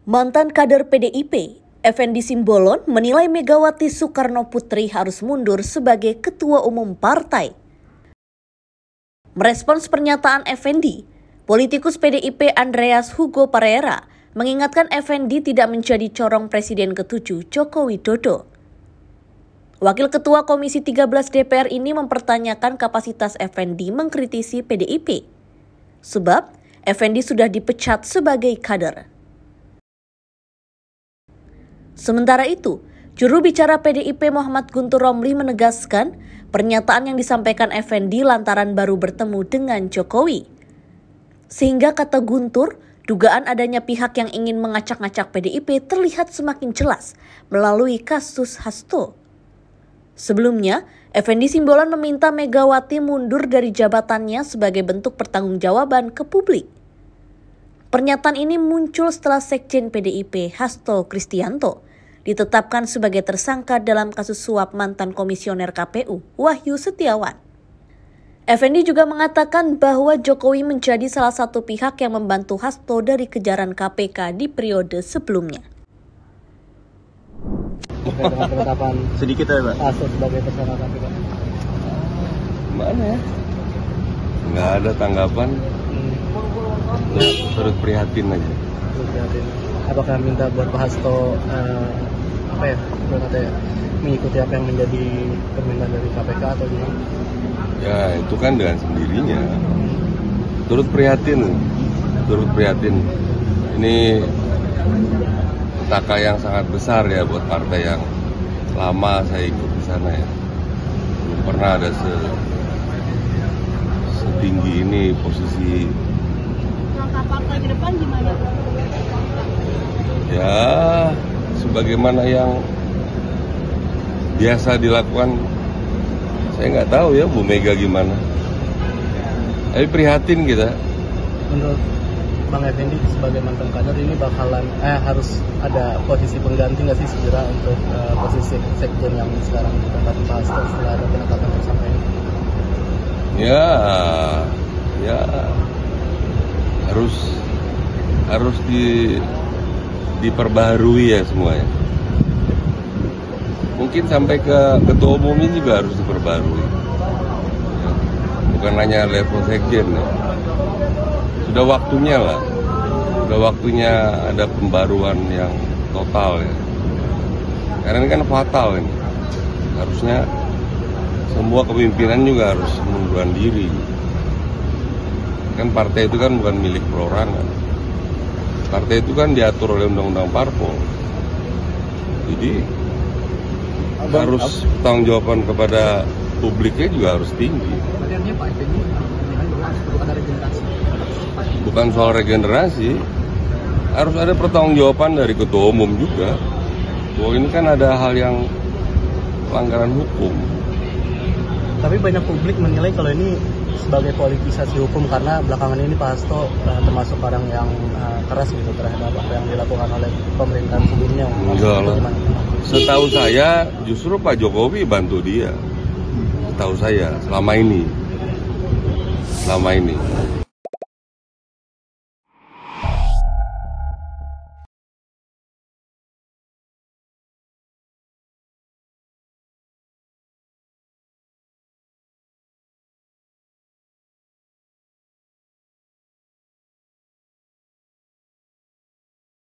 Mantan kader PDIP, Effendi Simbolon menilai Megawati Soekarnoputri harus mundur sebagai Ketua Umum Partai. Merespons pernyataan Effendi, politikus PDIP Andreas Hugo Pereira mengingatkan Effendi tidak menjadi corong Presiden ke-7 Joko Widodo. Wakil Ketua Komisi 13 DPR ini mempertanyakan kapasitas Effendi mengkritisi PDIP, sebab Effendi sudah dipecat sebagai kader. Sementara itu, juru bicara PDIP Muhammad Guntur Romli menegaskan pernyataan yang disampaikan Effendi lantaran baru bertemu dengan Jokowi. Sehingga kata Guntur, dugaan adanya pihak yang ingin mengacak-ngacak PDIP terlihat semakin jelas melalui kasus Hasto. Sebelumnya, Effendi Simbolon meminta Megawati mundur dari jabatannya sebagai bentuk pertanggungjawaban ke publik. Pernyataan ini muncul setelah Sekjen PDIP Hasto Kristianto ditetapkan sebagai tersangka dalam kasus suap mantan komisioner KPU Wahyu Setiawan. Effendi juga mengatakan bahwa Jokowi menjadi salah satu pihak yang membantu Hasto dari kejaran KPK di periode sebelumnya. Dengan penetapan sedikit ya, Pak. Hasto sebagai tersangka KPK. Mana ya? Nggak ada tanggapan. Turut prihatin aja. Apakah minta buat Pak Hasto mengikuti apa yang menjadi permintaan dari KPK atau gimana? Ya itu kan dengan sendirinya. Turut prihatin. Ini petaka yang sangat besar ya buat partai yang lama saya ikut di sana ya. Belum pernah ada setinggi ini posisi. Langkah partai ke depan gimana? Ya, sebagaimana yang biasa dilakukan, saya nggak tahu ya Bu Mega gimana. Tapi prihatin kita. Menurut Bang Effendi sebagai mantan kader ini bakalan harus ada posisi pengganti nggak sih segera untuk posisi sekjen yang sekarang ditempati Pak Hasto setelah ada penetapan tersangka ini? Ya harus diperbaharui ya semuanya. Mungkin sampai ke ketua umum ini juga harus diperbaharui. Ya, bukan hanya level sekjen ya. Sudah waktunya lah. Sudah waktunya ada pembaruan yang total ya. Karena ini kan fatal ini. Harusnya semua kepemimpinan juga harus mengundurkan diri. Kan partai itu kan bukan milik perorangan. Partai itu kan diatur oleh undang-undang parpol. Jadi harus pertanggungjawaban kepada publiknya juga harus tinggi. Bukan soal regenerasi, harus ada pertanggungjawaban dari ketua umum juga. Bahwa ini kan ada hal yang pelanggaran hukum. Tapi banyak publik menilai kalau ini sebagai politisasi hukum karena belakangan ini Pak Hasto termasuk orang yang keras gitu terhadap apa yang dilakukan oleh pemerintahan sebelumnya. Enggak lah. Setahu saya justru Pak Jokowi bantu dia. Setahu saya selama ini.